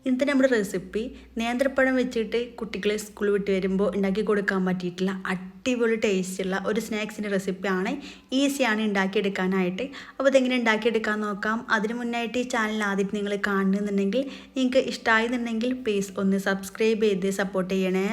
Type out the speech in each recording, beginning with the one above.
ഇന്നത്തെ നമ്മുടെ റെസിപ്പി നേന്ത്രപ്പഴം വെച്ചിട്ട് കുട്ടികളെ സ്കൂൾ വിട്ട് വരുമ്പോൾ ഉണ്ടാക്കി കൊടുക്കാൻ പറ്റിയിട്ടുള്ള അടിപൊളി ടേസ്റ്റുള്ള ഒരു സ്നാക്സിൻ്റെ റെസിപ്പിയാണ്. ഈസിയാണ് ഉണ്ടാക്കിയെടുക്കാനായിട്ട്. അപ്പോൾ ഇതെങ്ങനെ ഉണ്ടാക്കിയെടുക്കാൻ നോക്കാം. അതിന് മുന്നായിട്ട് ഈ ചാനൽ ആദ്യം നിങ്ങൾ കാണുന്നുണ്ടെങ്കിൽ നിങ്ങൾക്ക് ഇഷ്ടമായെന്നുണ്ടെങ്കിൽ പ്ലീസ് ഒന്ന് സബ്സ്ക്രൈബ് ചെയ്ത് സപ്പോർട്ട് ചെയ്യണേ.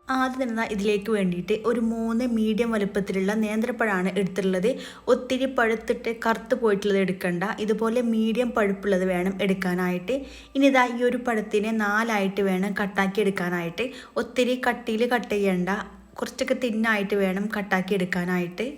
ആദ്യം തന്നെ ഇതിലേക്ക് വേണ്ടിയിട്ട് ഒരു 3 മീഡിയം വലുപ്പത്തിലുള്ള നേന്ത്രപ്പഴമാണ് എടുത്തിട്ടുള്ളത്. ഒത്തിരി പഴുത്തിട്ട് കറുത്ത് പോയിട്ടുള്ളത് എടുക്കണ്ട, ഇതുപോലെ മീഡിയം പഴുപ്പുള്ളത് വേണം എടുക്കാനായിട്ട്. ഇനി ഇതാ ഈ ഒരു പഴത്തിനെ 4ആയിട്ട് വേണം കട്ടാക്കി എടുക്കാനായിട്ട്. ഒത്തിരി കട്ടിയിൽ കട്ട് ചെയ്യണ്ട, കുറച്ചൊക്കെ തിന്നായിട്ട് വേണം കട്ടാക്കി എടുക്കാനായിട്ട്.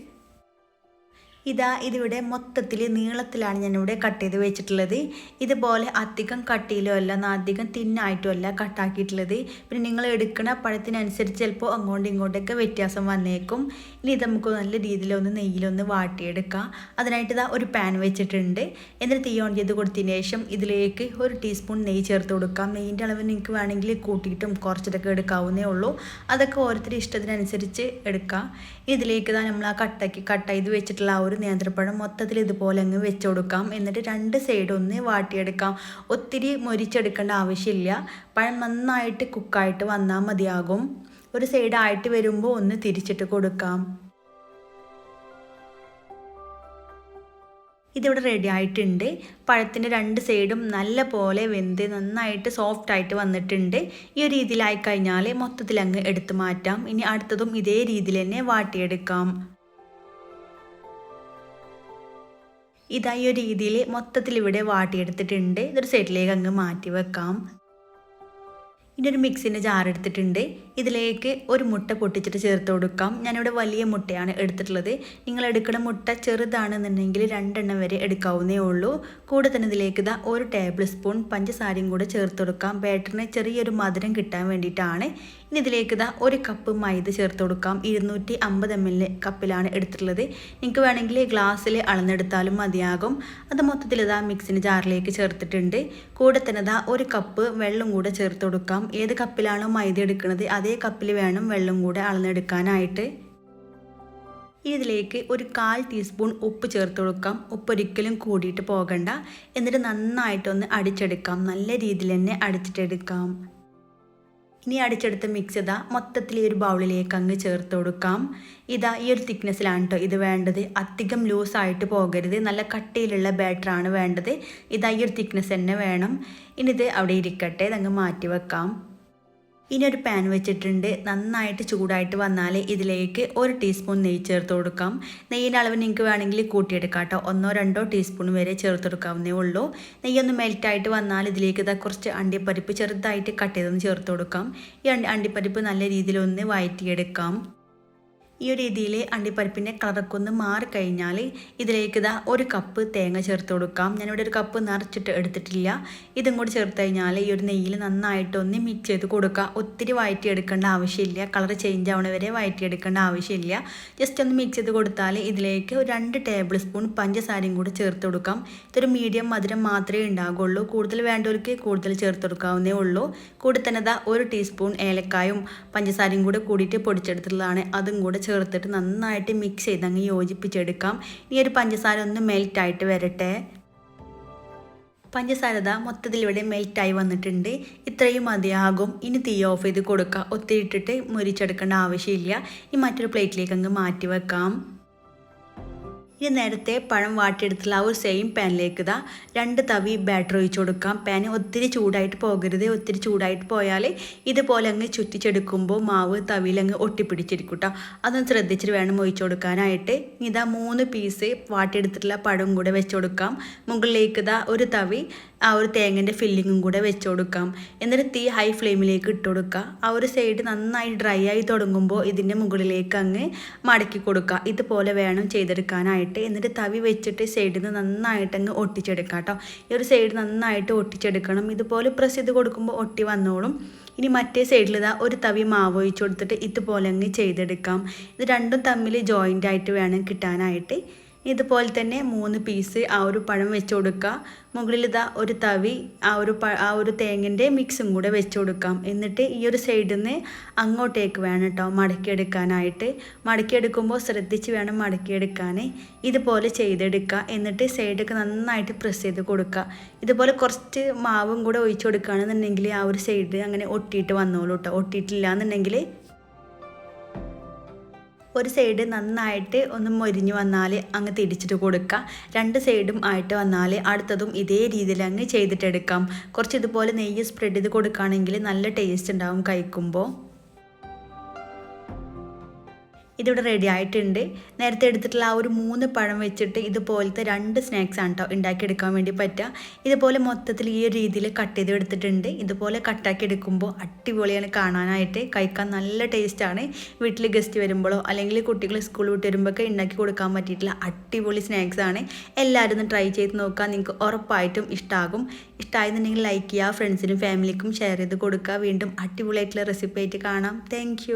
ഇതിവിടെ മൊത്തത്തിൽ നീളത്തിലാണ് ഞാനിവിടെ കട്ട് ചെയ്ത് വെച്ചിട്ടുള്ളത്. ഇതുപോലെ അധികം കട്ടിയിലോ അല്ല അധികം തിന്നായിട്ടും അല്ല കട്ടാക്കിയിട്ടുള്ളത്. പിന്നെ നിങ്ങൾ എടുക്കുന്ന പഴത്തിനനുസരിച്ച് ചിലപ്പോൾ അങ്ങോട്ടും ഇങ്ങോട്ടൊക്കെ വ്യത്യാസം വന്നേക്കും. ഇനി ഇത് നമുക്ക് നല്ല രീതിയിലൊന്ന് നെയ്യിലൊന്ന് വാട്ടിയെടുക്കാം. അതിനായിട്ട് ഒരു പാൻ വെച്ചിട്ടുണ്ട്. എന്നിട്ട് തീ ഓൺ ചെയ്ത് കൊടുത്തതിന് ശേഷം ഇതിലേക്ക് 1 ടീസ്പൂൺ നെയ്യ് ചേർത്ത് കൊടുക്കാം. നെയ്യിൻ്റെ അളവ് നിങ്ങൾക്ക് വേണമെങ്കിൽ കൂട്ടിയിട്ടും കുറച്ചിട്ടൊക്കെ എടുക്കാവുന്നേ ഉള്ളൂ. അതൊക്കെ ഓരോരുത്തരുടെ ഇഷ്ടത്തിനനുസരിച്ച് എടുക്കാം. ഇതിലേക്ക് നമ്മൾ ആ കട്ട് ചെയ്ത് വെച്ചിട്ടുള്ള ആ ഒരു നേന്ത്രപ്പഴം മൊത്തത്തിൽ ഇതുപോലെ അങ്ങ് വെച്ച് കൊടുക്കാം. എന്നിട്ട് 2 സൈഡും ഒന്ന് വാട്ടിയെടുക്കാം. ഒത്തിരി മൊരിച്ചെടുക്കേണ്ട ആവശ്യമില്ല. പഴം നന്നായിട്ട് കുക്കായിട്ട് വന്നാൽ മതിയാകും. ഒരു സൈഡായിട്ട് വരുമ്പോൾ ഒന്ന് തിരിച്ചിട്ട് കൊടുക്കാം. ഇതിവിടെ റെഡി ആയിട്ടുണ്ട്. പഴത്തിൻ്റെ 2 സൈഡും നല്ല പോലെ വെന്ത് നന്നായിട്ട് സോഫ്റ്റായിട്ട് വന്നിട്ടുണ്ട്. ഈ ഒരു രീതിയിലായി കഴിഞ്ഞാൽ മൊത്തത്തിൽ അങ്ങ് എടുത്ത് മാറ്റാം. ഇനി അടുത്തതും ഇതേ രീതിയിൽ തന്നെ വാട്ടിയെടുക്കാം. ഈ ഒരു രീതിയിൽ മൊത്തത്തിൽ ഇവിടെ വാട്ടിയെടുത്തിട്ടുണ്ട്. ഇതൊരു സൈഡിലേക്ക് അങ്ങ് മാറ്റി വെക്കാം. ഇനി ഒരു മിക്സിൻ്റെ ജാർ എടുത്തിട്ടുണ്ട്. ഇതിലേക്ക് ഒരു മുട്ട പൊട്ടിച്ചിട്ട് ചേർത്ത് കൊടുക്കാം. ഞാനിവിടെ വലിയ മുട്ടയാണ് എടുത്തിട്ടുള്ളത്. നിങ്ങൾ എടുക്കുന്ന മുട്ട ചെറുതാണെന്നുണ്ടെങ്കിൽ 2 എണ്ണം വരെ എടുക്കാവുന്നേ ഉള്ളൂ. കൂടെ തന്നെ ഇതിലേക്ക് 1 ടേബിൾ സ്പൂൺ പഞ്ചസാരയും കൂടെ ചേർത്ത് കൊടുക്കാം. ബാറ്ററിന് ചെറിയൊരു മധുരം കിട്ടാൻ വേണ്ടിയിട്ടാണ്. ഇനി ഇതിലേക്ക് 1 കപ്പ് മൈദ ചേർത്ത് കൊടുക്കാം. 250 ml കപ്പിലാണ് എടുത്തിട്ടുള്ളത്. നിങ്ങൾക്ക് വേണമെങ്കിൽ ഗ്ലാസ്സിൽ അളന്നെടുത്താലും മതിയാകും. അത് മൊത്തത്തിൽ മിക്സിൻ്റെ ജാറിലേക്ക് ചേർത്തിട്ടുണ്ട്. കൂടെ തന്നെ 1 കപ്പ് വെള്ളം കൂടെ ചേർത്ത് കൊടുക്കാം. ഏത് കപ്പിലാണോ മൈദ എടുക്കുന്നത് അതേ കപ്പിൽ വേണം വെള്ളം കൂടെ അളന്നെടുക്കാനായിട്ട്. ഇതിലേക്ക് ഒരു 1/4 ടീസ്പൂൺ ഉപ്പ് ചേർത്ത് കൊടുക്കാം. ഉപ്പ് ഒരിക്കലും കൂടിയിട്ട് പോകണ്ട. എന്നിട്ട് നന്നായിട്ടൊന്ന് അടിച്ചെടുക്കാം. നല്ല രീതിയിൽ തന്നെ അടിച്ചിട്ടെടുക്കാം. ഇനി അടിച്ചെടുത്ത മിക്സ് മൊത്തത്തിൽ ഈ ഒരു ബൗളിലേക്ക് അങ്ങ് ചേർത്ത് കൊടുക്കാം. ഈ ഒരു തിക്നെസ്സിലാണ് കേട്ടോ ഇത് വേണ്ടത്. അധികം ലൂസായിട്ട് പോകരുത്. നല്ല കട്ടിയിലുള്ള ബാറ്ററാണ് വേണ്ടത്. ഈ ഒരു തിക്നെസ് തന്നെ വേണം. ഇനി ഇത് അവിടെ ഇരിക്കട്ടെ, ഇതങ്ങ് മാറ്റി വെക്കാം. ഇനി ഒരു പാൻ വെച്ചിട്ടുണ്ട്. നന്നായിട്ട് ചൂടായിട്ട് വന്നാൽ ഇതിലേക്ക് 1 ടീസ്പൂൺ നെയ്യ് ചേർത്ത് കൊടുക്കാം. നെയ്യിൻ്റെ അളവ് നിങ്ങൾക്ക് വേണമെങ്കിൽ കൂട്ടിയെടുക്കാം കേട്ടോ. 1-2 ടീസ്പൂൺ വരെ ചേർത്ത് കൊടുക്കാവുന്നേ ഉള്ളൂ. നെയ്യൊന്ന് മെൽറ്റായിട്ട് വന്നാൽ ഇതിലേക്ക് കുറച്ച് അണ്ടിപ്പരിപ്പ് ചെറുതായിട്ട് കട്ട് ചെയ്തൊന്ന് ചേർത്ത് കൊടുക്കാം. ഈ അണ്ടിപ്പരിപ്പ് നല്ല രീതിയിലൊന്ന് വഴറ്റിയെടുക്കാം. ഈ ഒരു രീതിയിൽ അണ്ടിപ്പരിപ്പിൻ്റെ കളറൊക്കെ ഒന്ന് മാറിക്കഴിഞ്ഞാൽ ഇതിലേക്ക് 1 കപ്പ് തേങ്ങ ചേർത്ത് കൊടുക്കാം. ഞാനിവിടെ 1 കപ്പ് നിറച്ചിട്ട് എടുത്തിട്ടില്ല. ഇതും കൂടി ചേർത്ത് കഴിഞ്ഞാൽ ഈ ഒരു നെയ്യിൽ നന്നായിട്ടൊന്ന് മിക്സ് ചെയ്ത് കൊടുക്കുക. ഒത്തിരി വഴറ്റിയെടുക്കേണ്ട ആവശ്യമില്ല. കളർ ചേഞ്ച് ആവണ വരെ വഴറ്റിയെടുക്കേണ്ട ആവശ്യമില്ല. ജസ്റ്റ് ഒന്ന് മിക്സ് ചെയ്ത് കൊടുത്താൽ ഇതിലേക്ക് 2 ടേബിൾ സ്പൂൺ പഞ്ചസാരയും കൂടി ചേർത്ത് കൊടുക്കാം. ഇതൊരു മീഡിയം മധുരം മാത്രമേ ഉണ്ടാകുള്ളൂ. കൂടുതൽ വേണ്ടവർക്ക് കൂടുതൽ ചേർത്ത് കൊടുക്കാവുന്നേ ഉള്ളൂ. കൂടെ തന്നെ 1 ടീസ്പൂൺ ഏലക്കായും പഞ്ചസാരയും കൂടെ കൂടിയിട്ട് പൊടിച്ചെടുത്തിട്ടുള്ളതാണ്. അതും കൂടെ ചേർത്തിട്ട് നന്നായിട്ട് മിക്സ് ചെയ്ത് അങ്ങ് യോജിപ്പിച്ചെടുക്കാം. ഈ ഒരു പഞ്ചസാര ഒന്ന് മെൽറ്റായിട്ട് വരട്ടെ. പഞ്ചസാര മൊത്തത്തിൽ ഇവിടെ മെൽറ്റായി വന്നിട്ടുണ്ട്. ഇത്രയും മതിയാകും. ഇനി തീ ഓഫ് ചെയ്ത് കൊടുക്കുക. ഒത്തിരി ഇട്ടിട്ട് മുരിച്ചെടുക്കേണ്ട ആവശ്യമില്ല. ഇനി മറ്റൊരു പ്ലേറ്റിലേക്ക് അങ്ങ് മാറ്റി വെക്കാം. ഇനി നേരത്തെ പഴം വാട്ടിയെടുത്തുള്ള ആ ഒരു സെയിം പാനിലേക്ക് 2 തവി ബാറ്റർ ഒഴിച്ച് കൊടുക്കാം. പാൻ ഒത്തിരി ചൂടായിട്ട് പോകരുത്. ഒത്തിരി ചൂടായിട്ട് പോയാൽ ഇതുപോലെ അങ്ങ് ചുറ്റിച്ചെടുക്കുമ്പോൾ മാവ് തവിയിലങ്ങ് ഒട്ടിപ്പിടിച്ചിരിക്കും കേട്ടോ. അതൊന്ന് ശ്രദ്ധിച്ചിട്ട് വേണം ഒഴിച്ച് കൊടുക്കാനായിട്ട്. ഇനി 3 പീസ് വാട്ടിയെടുത്തിട്ടുള്ള പഴം കൂടെ വെച്ച് കൊടുക്കാം. മുകളിലേക്ക് 1 തവി ആ ഒരു തേങ്ങൻ്റെ ഫില്ലിങ്ങും കൂടെ വെച്ച് കൊടുക്കാം. എന്നിട്ട് തീ ഹൈ ഫ്ലെയിമിലേക്ക് ഇട്ട് കൊടുക്കുക. ആ ഒരു സൈഡ് നന്നായി ഡ്രൈ ആയി തുടങ്ങുമ്പോൾ ഇതിൻ്റെ മുകളിലേക്ക് അങ്ങ് മടക്കി കൊടുക്കുക. ഇതുപോലെ വേണം ചെയ്തെടുക്കാനായിട്ട്. എന്നിട്ട് തവി വെച്ചിട്ട് സൈഡിൽ നിന്ന് നന്നായിട്ട് അങ്ങ് ഒട്ടിച്ചെടുക്കാം കേട്ടോ. ഈ ഒരു സൈഡ് നന്നായിട്ട് ഒട്ടിച്ചെടുക്കണം. ഇതുപോലെ പ്രസ് ചെയ്ത് കൊടുക്കുമ്പോൾ ഒട്ടി വന്നോളും. ഇനി മറ്റേ സൈഡിൽ 1 തവി മാവ് ഒഴിച്ച് കൊടുത്തിട്ട് ഇതുപോലെ അങ്ങ് ചെയ്തെടുക്കാം. ഇത് രണ്ടും തമ്മിൽ ജോയിൻ്റ് ആയിട്ട് വേണം കിട്ടാനായിട്ട്. ഇതുപോലെ തന്നെ 3 പീസ് ആ ഒരു പഴം വെച്ച് കൊടുക്കുക. മുകളിൽ ഇതാ ഒരു തവി ആ ഒരു തേങ്ങൻ്റെ മിക്സും കൂടെ വെച്ച് കൊടുക്കാം. എന്നിട്ട് ഈ ഒരു സൈഡിൽ നിന്ന് അങ്ങോട്ടേക്ക് വേണം കേട്ടോ മടക്കിയെടുക്കാനായിട്ട്. മടക്കിയെടുക്കുമ്പോൾ ശ്രദ്ധിച്ച് വേണം മടക്കിയെടുക്കാൻ. ഇതുപോലെ ചെയ്തെടുക്കുക. എന്നിട്ട് സൈഡൊക്കെ നന്നായിട്ട് പ്രസ് ചെയ്ത് കൊടുക്കുക. ഇതുപോലെ കുറച്ച് മാവും കൂടെ ഒഴിച്ച് കൊടുക്കുകയാണെന്നുണ്ടെങ്കിൽ ആ ഒരു സൈഡ് അങ്ങനെ ഒട്ടിയിട്ട് വന്നോളൂ കേട്ടോ. ഒട്ടിയിട്ടില്ല എന്നുണ്ടെങ്കിൽ ഒരു സൈഡ് നന്നായിട്ട് ഒന്ന് മൊരിഞ്ഞ് വന്നാൽ അങ്ങ് തിരിച്ചിട്ട് കൊടുക്കുക. 2 സൈഡും ആയിട്ട് വന്നാൽ അടുത്തതും ഇതേ രീതിയിൽ അങ്ങ് ചെയ്തിട്ടെടുക്കാം. കുറച്ച് ഇതുപോലെ നെയ്യ് സ്പ്രെഡ് ചെയ്ത് കൊടുക്കുകയാണെങ്കിൽ നല്ല ടേസ്റ്റ് ഉണ്ടാവും കഴിക്കുമ്പോൾ. ഇതിവിടെ റെഡി ആയിട്ടുണ്ട്. നേരത്തെ എടുത്തിട്ടുള്ള ആ ഒരു 3 പഴം വെച്ചിട്ട് ഇതുപോലത്തെ 2 സ്നാക്സ് ആണ് കേട്ടോ ഉണ്ടാക്കിയെടുക്കാൻ വേണ്ടി പറ്റുക. ഇതുപോലെ മൊത്തത്തിൽ ഈ ഒരു രീതിയിൽ കട്ട് ചെയ്ത് എടുത്തിട്ടുണ്ട്. ഇതുപോലെ കട്ടാക്കി എടുക്കുമ്പോൾ അടിപൊളിയാണ് കാണാനായിട്ട്. കഴിക്കാൻ നല്ല ടേസ്റ്റാണ്. വീട്ടിൽ ഗസ്റ്റ് വരുമ്പോഴോ അല്ലെങ്കിൽ കുട്ടികൾ സ്കൂൾ വിട്ട് വരുമ്പോഴൊക്കെ ഉണ്ടാക്കി കൊടുക്കാൻ പറ്റിയിട്ടുള്ള അടിപൊളി സ്നാക്സാണ്. എല്ലാവരും ഒന്ന് ട്രൈ ചെയ്ത് നോക്കുക. നിങ്ങൾക്ക് ഉറപ്പായിട്ടും ഇഷ്ടമാകും. ഇഷ്ടമായെന്നുണ്ടെങ്കിൽ ലൈക്ക് ചെയ്യുക. ഫ്രണ്ട്സിനും ഫാമിലിക്കും ഷെയർ ചെയ്ത് കൊടുക്കുക. വീണ്ടും അടിപൊളിയായിട്ടുള്ള റെസിപ്പി ആയിട്ട് കാണാം. താങ്ക്